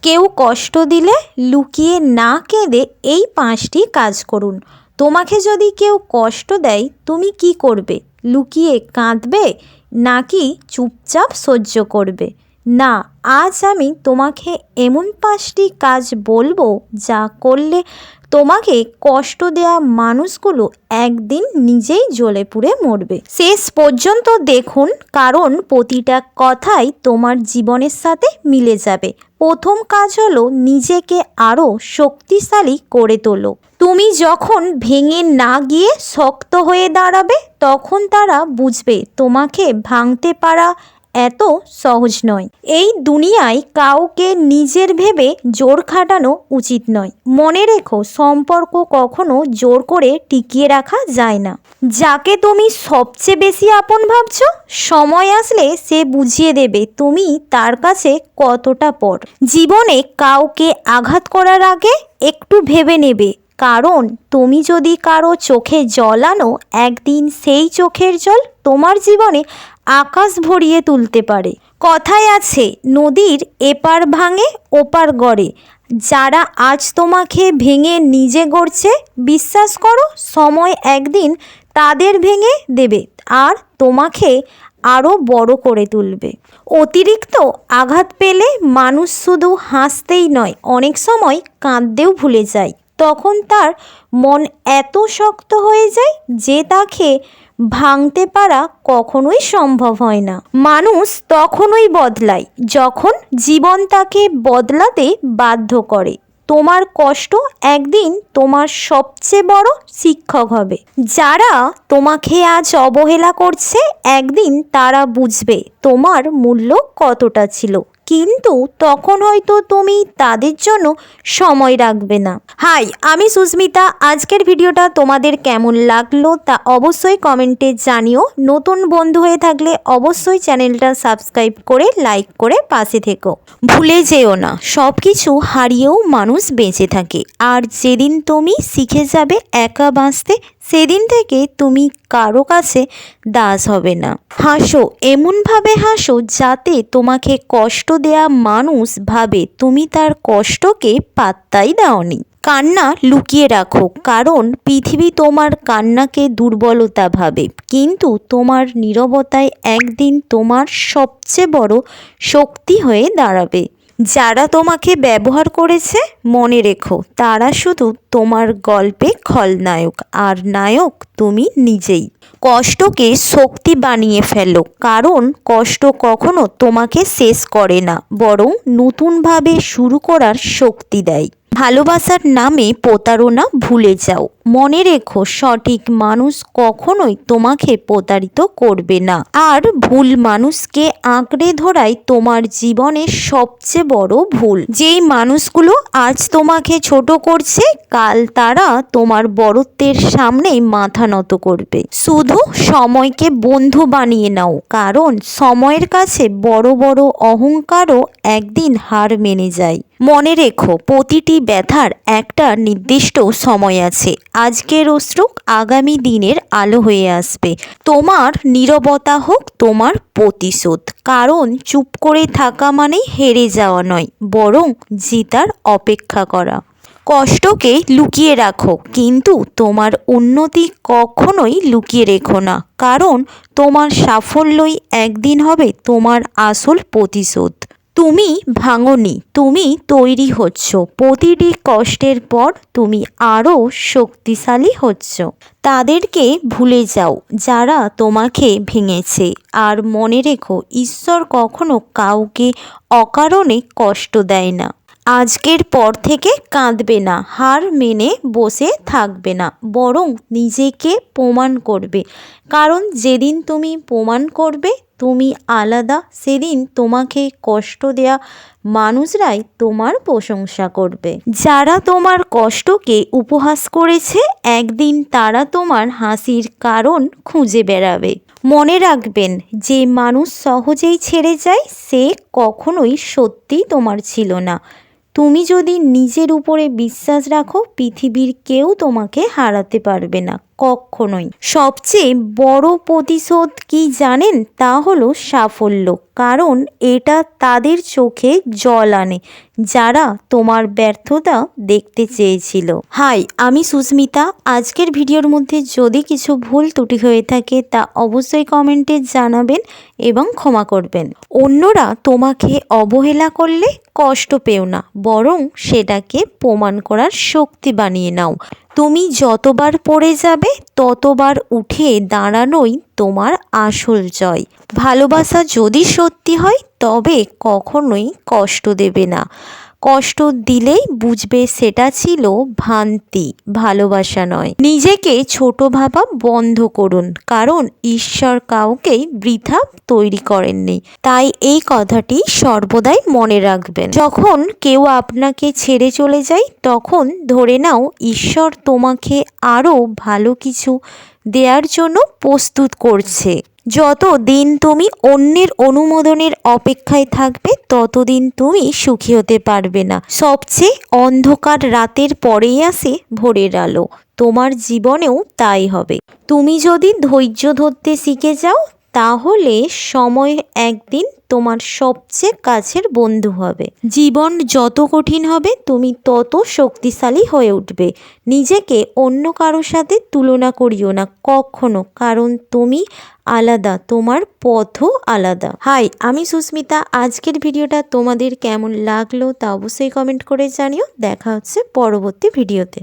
কেউ কষ্ট দিলে লুকিয়ে না কেঁদে এই 5টি কাজ করুন। তোমাকে যদি কেউ কষ্ট দেয় তুমি কি করবে? লুকিয়ে কাঁদবে নাকি চুপচাপ সহ্য করবে? না, আজ আমি তোমাকে এমন 5টি কাজ বলবো যা করলে তোমাকে কষ্ট দেওয়া মানুষগুলো একদিন নিজেই জ্বলে পুড়ে মরবে। শেষ পর্যন্ত দেখুন, কারণ প্রতিটা কথাই তোমার জীবনের সাথে মিলে যাবে। প্রথম কাজ হলো নিজেকে আরও শক্তিশালী করে তোলো। তুমি যখন ভেঙে না গিয়ে শক্ত হয়ে দাঁড়াবে তখন তারা বুঝবে তোমাকে ভাঙতে পারা এত সহজ নয়। এই দুনিয়ায় কাউকে নিজের ভেবে জোর খাটানো উচিত নয়। মনে রেখো, সম্পর্ক কখনো জোর করে টিকিয়ে রাখা যায় না। যাকে তুমি সবচেয়ে বেশি আপন ভাবছো, সময় আসলে সে বুঝিয়ে দেবে তুমি তার কাছে কতটা পর। জীবনে কাউকে আঘাত করার আগে একটু ভেবে নেবে, কারণ তুমি যদি কারো চোখে জল আনো, একদিন সেই চোখের জল তোমার জীবনে আকাশ ভরিয়ে তুলতে পারে। কথায় আছে, নদীর এপার ভাঙে ওপার গড়ে। যারা আজ তোমাকে ভেঙে নিজে গড়ছে, বিশ্বাস করো সময় একদিন তাদের ভেঙে দেবে আর তোমাকে আরও বড় করে তুলবে। অতিরিক্ত আঘাত পেলে মানুষ শুধু হাসতেই নয়, অনেক সময় কাঁদতেও ভুলে যায়। তখন তার মন এত শক্ত হয়ে যায় যে তাকে ভাঙতে পারা কখনোই সম্ভব হয় না। মানুষ তখনই বদলায় যখন জীবন তাকে বদলাতে বাধ্য করে। তোমার কষ্ট একদিন তোমার সবচেয়ে বড় শিক্ষক হবে। যারা তোমাকে আজ অবহেলা করছে, একদিন তারা বুঝবে তোমার মূল্য কতটা ছিল, কিন্তু তখন হয়তো তুমি তাদের জন্য সময় রাখবে না। হাই, আমি সুস্মিতা। আজকের ভিডিওটা তোমাদের কেমন লাগলো তা অবশ্যই কমেন্টে জানিও। নতুন বন্ধু হয়ে থাকলে অবশ্যই চ্যানেলটা সাবস্ক্রাইব করে লাইক করে পাশে থেকো। ভুলে যেও না, সব কিছু হারিয়েও মানুষ বেঁচে থাকে, আর যেদিন তুমি শিখে যাবে একা বাঁচতে, সেদিন থেকে তুমি কারো কাছে দাস হবে না। হাসো, এমনভাবে হাসো যাতে তোমাকে কষ্ট দেয়া মানুষ ভাবে তুমি তার কষ্টকে পাত্তাই দাওনি। কান্না লুকিয়ে রাখো, কারণ পৃথিবী তোমার কান্নাকে দুর্বলতা ভাবে, কিন্তু তোমার নীরবতায় একদিন তোমার সবচেয়ে বড় শক্তি হয়ে দাঁড়াবে। যারা তোমাকে ব্যবহার করেছে, মনে রেখো তারা শুধু তোমার গল্পে খলনায়ক, আর নায়ক তুমি নিজেই। কষ্টকে শক্তি বানিয়ে ফেলো, কারণ কষ্ট কখনো তোমাকে শেষ করে না, বরং নতুনভাবে শুরু করার শক্তি দেয়। ভালোবাসার নামে প্রতারণা ভুলে যাও। মনে রেখো, সঠিক মানুষ কখনোই তোমাকে প্রতারিত করবে না, আর ভুল মানুষকে আঁকড়ে ধরাই তোমার জীবনের সবচেয়ে বড় ভুল। যেই মানুষগুলো আজ তোমাকে ছোট করছে, কাল তারা তোমার বড়ত্বের সামনে মাথা নত করবে। শুধু সময়কে বন্ধু বানিয়ে নাও, কারণ সময়ের কাছে বড় বড় অহংকারও একদিন হার মেনে যায়। মনে রেখো, প্রতিটি ব্যথার একটা নির্দিষ্ট সময় আছে। আজকের অশ্রু আগামী দিনের আলো হয়ে আসবে। তোমার নীরবতা হোক তোমার প্রতিশোধ, কারণ চুপ করে থাকা মানেই হেরে যাওয়া নয়, বরং জিতার অপেক্ষা করা। কষ্টকে লুকিয়ে রাখো, কিন্তু তোমার উন্নতি কখনোই লুকিয়ে রেখো না, কারণ তোমার সাফল্যই একদিন হবে তোমার আসল প্রতিশোধ। তুমি ভাঙোনি, তুমি তৈরি হচ্ছ। প্রতিটি কষ্টের পর তুমি আরও শক্তিশালী হচ্ছ। তাদেরকে ভুলে যাও যারা তোমাকে ভেঙেছে, আর মনে রেখো ঈশ্বর কখনো কাউকে অকারণে কষ্ট দেয় না। আজকের পর থেকে কাঁদবে না, হার মেনে বসে থাকবে না, বরং নিজেকে প্রমাণ করবে, কারণ যেদিন তুমি প্রমাণ করবে তুমি আলাদা, সেদিন তোমাকে কষ্ট দেয়া মানুষরাই তোমার প্রশংসা করবে। যারা তোমার কষ্টকে উপহাস করেছে, একদিন তারা তোমার হাসির কারণ খুঁজে বেড়াবে। মনে রাখবেন, যে মানুষ সহজেই ছেড়ে যায় সে কখনোই সত্যি তোমার ছিল না। তুমি যদি নিজের উপরে বিশ্বাস রাখো, পৃথিবীর কেউ তোমাকে হারাতে পারবে না। কখনোই। সবচেয়ে বড় প্রতিশোধ কি জানেন? তা হলো সাফল্য, কারণ এটা তাদের চোখে জল আনে যারা তোমার ব্যর্থতা দেখতে চেয়েছিল। হাই, আমি সুস্মিতা। আজকের ভিডিওর মধ্যে যদি কিছু ভুল ত্রুটি হয়ে থাকে তা অবশ্যই কমেন্টে জানাবেন এবং ক্ষমা করবেন। অন্যরা তোমাকে অবহেলা করলে কষ্ট পেও না, বরং সেটাকে প্রমাণ করার শক্তি বানিয়ে নাও। তুমি যতবার পড়ে যাবে ততবার উঠে দাঁড়ানোই তোমার আসল জয়। ভালোবাসা যদি সত্যি হয় তবে কখনোই কষ্ট দেবে না। কষ্ট দিলেই বুঝবে সেটা ছিল ভ্রান্তি, ভালোবাসা নয়। নিজেকে ছোট ভাবা বন্ধ করুন, কারণ ঈশ্বর কাউকেই বৃথা তৈরি করেননি। তাই এই কথাটি সর্বদাই মনে রাখবেন। যখন কেউ আপনাকে ছেড়ে চলে যায় তখন ধরে নাও ঈশ্বর তোমাকে আরও ভালো কিছু দেওয়ার জন্য প্রস্তুত করছে। যত দিন তুমি অন্যের অনুমোদনের অপেক্ষায় থাকবে ততদিন তুমি সুখী হতে পারবে না। সবচেয়ে অন্ধকার রাতের পরেই আসে ভোরের আলো। তোমার জীবনেও তাই হবে। তুমি যদি ধৈর্য ধরতে শিখে যাও তাহলে সময় একদিন তোমার সবচেয়ে কাছের বন্ধু হবে। জীবন যত কঠিন হবে তুমি তত শক্তিশালী হয়ে উঠবে। নিজেকে অন্য কারোর সাথে তুলনা করিও না কখনো, কারণ তুমি আলাদা, তোমার পথও আলাদা। হাই, আমি সুস্মিতা। আজকের ভিডিওটা তোমাদের কেমন লাগলো তা অবশ্যই কমেন্ট করে জানিও। দেখা হচ্ছে পরবর্তী ভিডিওতে।